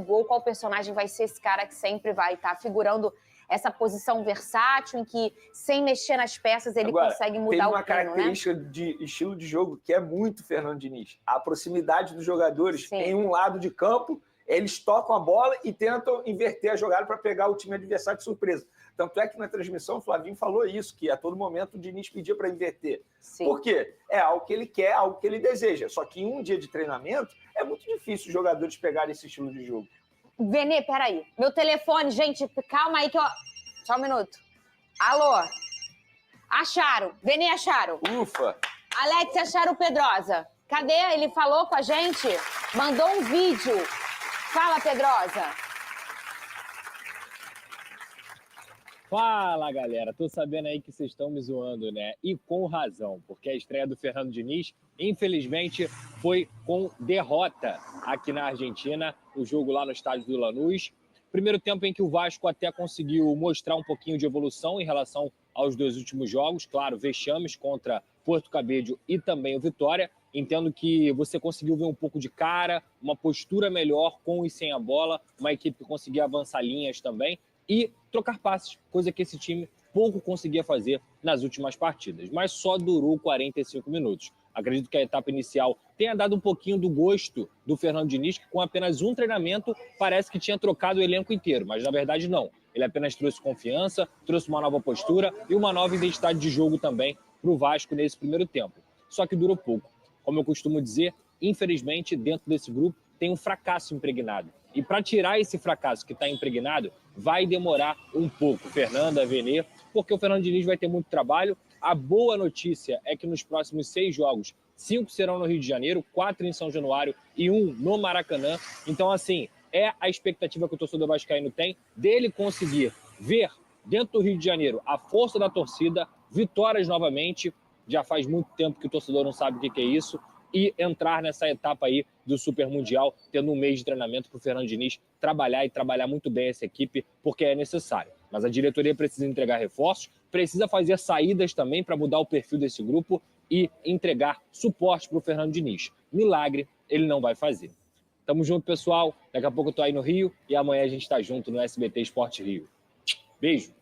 o gol, qual personagem vai ser esse cara que sempre vai estar figurando essa posição versátil, em que, sem mexer nas peças, ele consegue mudar o plano, né? Tem uma característica de estilo de jogo que é muito Fernando Diniz. A proximidade dos jogadores em um lado de campo, eles tocam a bola e tentam inverter a jogada para pegar o time adversário de surpresa. Tanto é que na transmissão o Flavinho falou isso, que a todo momento o Diniz pedia para inverter. Sim. Por quê? É algo que ele quer, algo que ele deseja. Só que em um dia de treinamento é muito difícil os jogadores pegarem esse estilo de jogo. Vene, peraí. Meu telefone, gente, calma aí que eu... Só um minuto. Alô? Acharam. Vene, acharam. Ufa! Alex, acharam o Pedrosa. Cadê? Ele falou com a gente? Mandou um vídeo. Fala, Pedrosa. Fala, galera. Tô sabendo aí que vocês estão me zoando, né? E com razão, porque a estreia do Fernando Diniz, infelizmente, foi com derrota aqui na Argentina, o jogo lá no estádio do Lanús. Primeiro tempo em que o Vasco até conseguiu mostrar um pouquinho de evolução em relação aos 2 últimos jogos. Claro, vexames contra Porto Cabedelo e também o Vitória. Entendo que você conseguiu ver um pouco de cara, uma postura melhor com e sem a bola, uma equipe que conseguia avançar linhas também e trocar passes, coisa que esse time pouco conseguia fazer nas últimas partidas. Mas só durou 45 minutos. Acredito que a etapa inicial tenha dado um pouquinho do gosto do Fernando Diniz, que com apenas um treinamento parece que tinha trocado o elenco inteiro, mas na verdade não. Ele apenas trouxe confiança, trouxe uma nova postura e uma nova identidade de jogo também para o Vasco nesse primeiro tempo. Só que durou pouco. Como eu costumo dizer, infelizmente dentro desse grupo tem um fracasso impregnado. E para tirar esse fracasso que está impregnado, vai demorar um pouco, Fernanda, Vene, porque o Fernando Diniz vai ter muito trabalho. A boa notícia é que nos próximos 6 jogos, 5 serão no Rio de Janeiro, 4 em São Januário e 1 no Maracanã. Então, assim, é a expectativa que o torcedor vascaíno tem dele conseguir ver dentro do Rio de Janeiro a força da torcida, vitórias novamente. Já faz muito tempo que o torcedor não sabe o que é isso. E entrar nessa etapa aí do Super Mundial, tendo um mês de treinamento para o Fernando Diniz trabalhar e trabalhar muito bem essa equipe, porque é necessário. Mas a diretoria precisa entregar reforços, precisa fazer saídas também para mudar o perfil desse grupo e entregar suporte para o Fernando Diniz. Milagre ele não vai fazer. Tamo junto, pessoal. Daqui a pouco eu tô aí no Rio e amanhã a gente tá junto no SBT Esporte Rio. Beijo.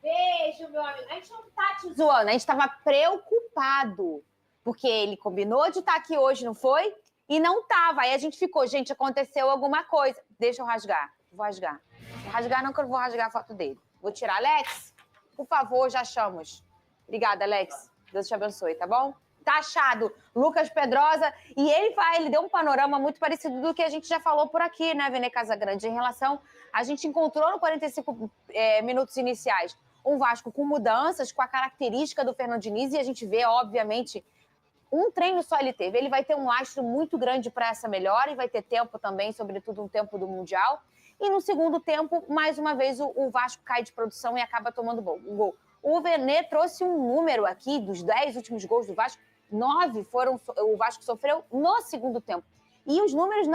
Beijo, meu amigo. A gente não tá te zoando, a gente tava preocupado. Porque ele combinou de estar aqui hoje, não foi? E não tava. Aí a gente ficou, gente, aconteceu alguma coisa. Deixa eu rasgar. Vou rasgar. Vou rasgar não, que eu vou rasgar a foto dele. Vou tirar. Alex, por favor, já achamos. Obrigada, Alex. Deus te abençoe, tá bom? Tá achado. Lucas Pedrosa. E ele deu um panorama muito parecido do que a gente já falou por aqui, né, Vene Casagrande? Em relação... A gente encontrou no 45 minutos iniciais um Vasco com mudanças, com a característica do Fernando Diniz. E a gente vê, obviamente... Um treino só ele teve, ele vai ter um lastro muito grande para essa melhora e vai ter tempo também, sobretudo um tempo do Mundial. E no segundo tempo, mais uma vez, o Vasco cai de produção e acaba tomando um gol. O Vene trouxe um número aqui dos 10 últimos gols do Vasco, 9 o Vasco sofreu no segundo tempo. E os números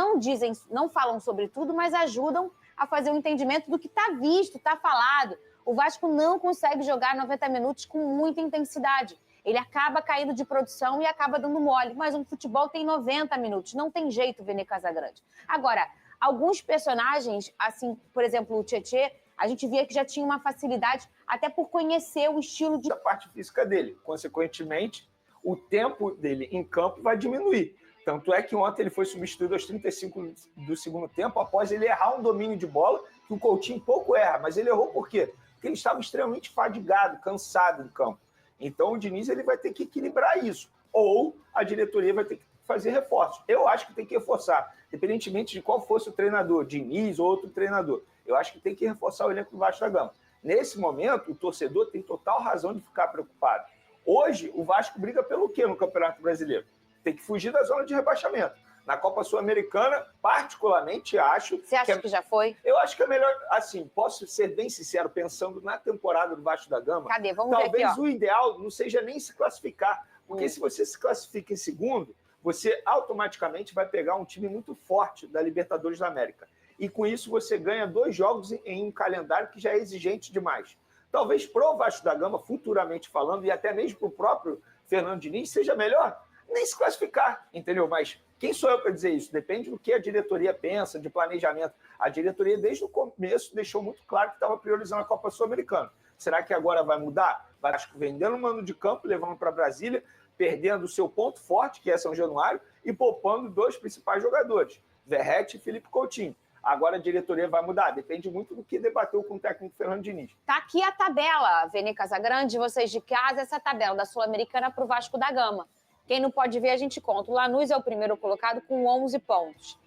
não falam sobre tudo, mas ajudam a fazer um entendimento do que está visto, está falado. O Vasco não consegue jogar 90 minutos com muita intensidade. Ele acaba caindo de produção e acaba dando mole. Mas um futebol tem 90 minutos. Não tem jeito, Vene Casagrande. Agora, alguns personagens, assim, por exemplo, o Tietê, a gente via que já tinha uma facilidade até por conhecer o estilo de... A parte física dele. Consequentemente, o tempo dele em campo vai diminuir. Tanto é que ontem ele foi substituído aos 35 do segundo tempo, após ele errar um domínio de bola, que o Coutinho pouco erra. Mas ele errou por quê? Porque ele estava extremamente fadigado, cansado em campo. Então o Diniz ele vai ter que equilibrar isso. Ou a diretoria vai ter que fazer reforços. Eu acho que tem que reforçar, independentemente de qual fosse o treinador, Diniz ou outro treinador. Eu acho que tem que reforçar o elenco do Vasco da Gama. Nesse momento, o torcedor tem total razão de ficar preocupado. Hoje, o Vasco briga pelo quê no Campeonato Brasileiro? Tem que fugir da zona de rebaixamento. Na Copa Sul-Americana, particularmente, acho... Você acha que já foi? Eu acho que é melhor... Assim, posso ser bem sincero, pensando na temporada do Vasco da Gama... Cadê? Vamos ver aqui, talvez o ideal não seja nem se classificar. Porque se você se classifica em segundo, você automaticamente vai pegar um time muito forte da Libertadores da América. E com isso você ganha 2 jogos em um calendário que já é exigente demais. Talvez pro Vasco da Gama, futuramente falando, e até mesmo pro próprio Fernando Diniz, seja melhor nem se classificar, entendeu? Mas Quem sou eu para dizer isso? Depende do que a diretoria pensa, de planejamento. A diretoria, desde o começo, deixou muito claro que estava priorizando a Copa Sul-Americana. Será que agora vai mudar? Vai vendendo um mano de campo, levando para Brasília, perdendo o seu ponto forte, que é São Januário, e poupando 2 principais jogadores, Verratti e Felipe Coutinho. Agora a diretoria vai mudar, depende muito do que debateu com o técnico Fernando Diniz. Tá aqui a tabela, Vene Casagrande, vocês de casa, essa tabela da Sul-Americana para o Vasco da Gama. Quem não pode ver, a gente conta. O Lanús é o primeiro colocado com 11 pontos.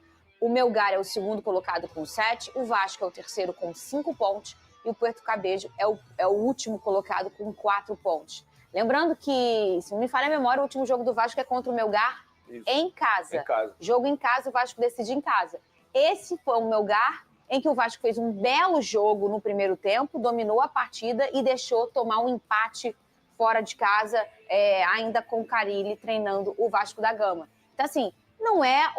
O Melgar é o segundo colocado com 7. O Vasco é o terceiro com 5 pontos. E o Puerto Cabello é o último colocado com 4 pontos. Lembrando que, se não me falha a memória, o último jogo do Vasco é contra o Melgar em casa. Jogo em casa, o Vasco decide em casa. Esse foi um Melgar em que o Vasco fez um belo jogo no primeiro tempo, dominou a partida e deixou tomar um empate fora de casa, ainda com o Carille treinando o Vasco da Gama. Então, assim, não é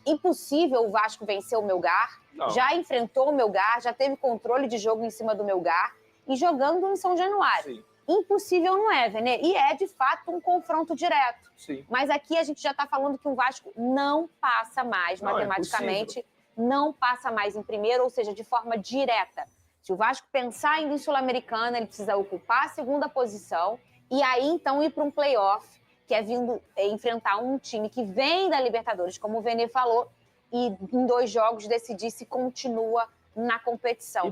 impossível o Vasco vencer o Melgar. Não. Já enfrentou o Melgar, já teve controle de jogo em cima do Melgar e jogando em São Januário. Sim. Impossível não é, Vene? E é, de fato, um confronto direto. Sim. Mas aqui a gente já está falando que o Vasco não passa mais, matematicamente, não passa mais em primeiro, ou seja, de forma direta. Se o Vasco pensar em Sul-Americana, ele precisa ocupar a segunda posição e aí, então, ir para um play-off, que é vindo enfrentar um time que vem da Libertadores, como o Vene falou, e em 2 jogos decidir se continua na competição.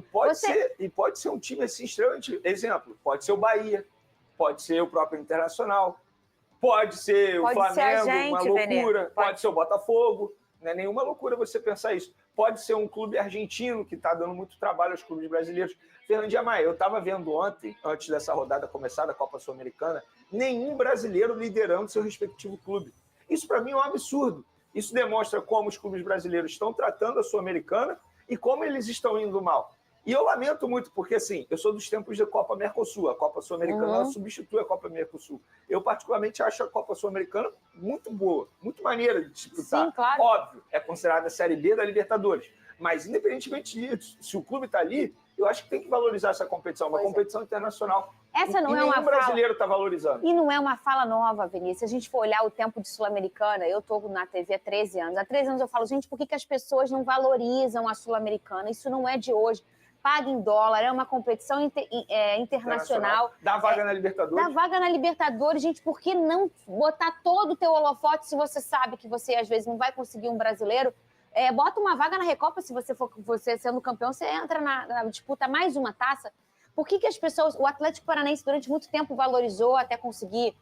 E pode ser um time assim, extremamente... Exemplo, pode ser o Bahia, pode ser o próprio Internacional, pode ser o Flamengo, uma loucura, pode ser o Botafogo. Não é nenhuma loucura você pensar isso. Pode ser um clube argentino que está dando muito trabalho aos clubes brasileiros. Fernandinha Maia, eu estava vendo ontem, antes dessa rodada começar da Copa Sul-Americana, nenhum brasileiro liderando seu respectivo clube. Isso, para mim, é um absurdo. Isso demonstra como os clubes brasileiros estão tratando a Sul-Americana e como eles estão indo mal. E eu lamento muito, porque, assim, eu sou dos tempos da Copa Mercosul. A Copa Sul-Americana substitui a Copa Mercosul. Eu, particularmente, acho a Copa Sul-Americana muito boa, muito maneira de disputar. Sim, claro. Óbvio, é considerada a Série B da Libertadores. Mas, independentemente disso, se o clube está ali, eu acho que tem que valorizar essa competição, uma competição internacional. Essa não é uma fala... brasileiro está valorizando. E não é uma fala nova, Vinícius. Se a gente for olhar o tempo de Sul-Americana, eu estou na TV há 13 anos. Há 13 anos eu falo, gente, por que as pessoas não valorizam a Sul-Americana? Isso não é de hoje. Paga em dólar, é uma competição internacional. Dá vaga na Libertadores. Dá vaga na Libertadores, gente. Por que não botar todo o teu holofote se você sabe que você, às vezes, não vai conseguir um brasileiro? Bota uma vaga na Recopa, se você sendo campeão, você entra na disputa mais uma taça. Por que as pessoas... O Atlético Paranaense, durante muito tempo, valorizou até conseguir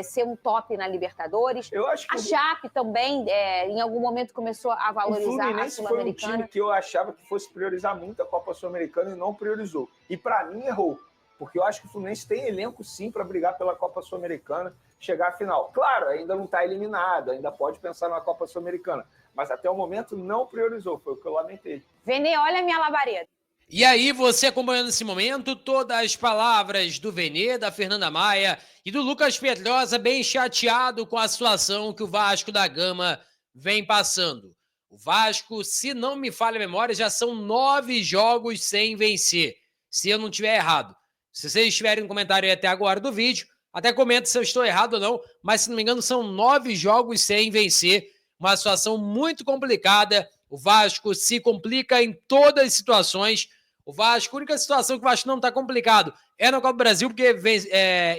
ser um top na Libertadores. Eu acho que a Chape também, em algum momento, começou a valorizar a Sul-Americana. Foi um time que eu achava que fosse priorizar muito a Copa Sul-Americana e não priorizou. E, para mim, errou. Porque eu acho que o Fluminense tem elenco, sim, para brigar pela Copa Sul-Americana, chegar à final. Claro, ainda não está eliminado, ainda pode pensar na Copa Sul-Americana. Mas, até o momento, não priorizou. Foi o que eu lamentei. Vene, olha a minha labareda. E aí, você acompanhando nesse momento todas as palavras do Vene, da Fernanda Maia e do Lucas Pedrosa, bem chateado com a situação que o Vasco da Gama vem passando. O Vasco, se não me falha a memória, já são 9 jogos sem vencer, se eu não estiver errado. Se vocês tiverem um comentário aí até agora do vídeo, até comenta se eu estou errado ou não, mas se não me engano são 9 jogos sem vencer, uma situação muito complicada. O Vasco se complica em todas as situações. O Vasco, a única situação que o Vasco não está complicado é na Copa do Brasil, porque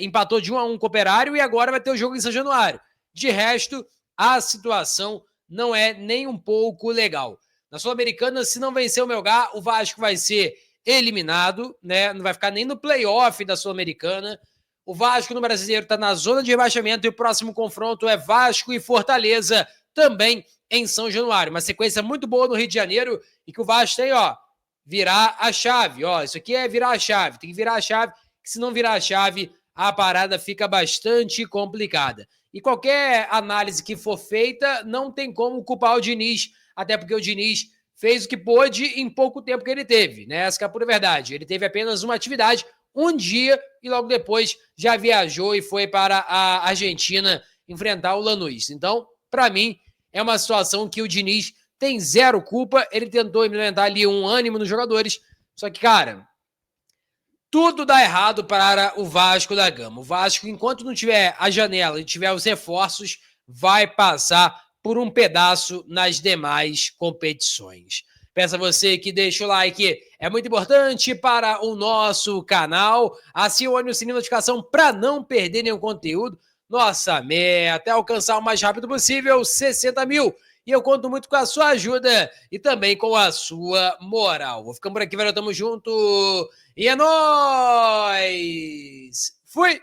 empatou de 1-1 com o Operário e agora vai ter o jogo em São Januário. De resto, a situação não é nem um pouco legal. Na Sul-Americana, se não vencer o Melgar, o Vasco vai ser eliminado, né? Não vai ficar nem no play-off da Sul-Americana. O Vasco no Brasileiro está na zona de rebaixamento e o próximo confronto é Vasco e Fortaleza, também em São Januário. Uma sequência muito boa no Rio de Janeiro e que o Vasco tem, virar a chave. Isso aqui é virar a chave. Tem que virar a chave, que se não virar a chave, a parada fica bastante complicada. E qualquer análise que for feita, não tem como culpar o Diniz, até porque o Diniz fez o que pôde em pouco tempo que ele teve, né? Essa que é a pura verdade. Ele teve apenas uma atividade, um dia, e logo depois já viajou e foi para a Argentina enfrentar o Lanús. Então, para mim, é uma situação que o Diniz tem zero culpa. Ele tentou implementar ali um ânimo nos jogadores, só que, cara, tudo dá errado para o Vasco da Gama. O Vasco, enquanto não tiver a janela e tiver os reforços, vai passar por um pedaço nas demais competições. Peço a você que deixe o like, é muito importante para o nosso canal. Acione o sininho de notificação para não perder nenhum conteúdo. Nossa meta é alcançar o mais rápido possível 60 mil. E eu conto muito com a sua ajuda e também com a sua moral. Vou ficando por aqui, velho. Tamo junto. E é nóis! Fui!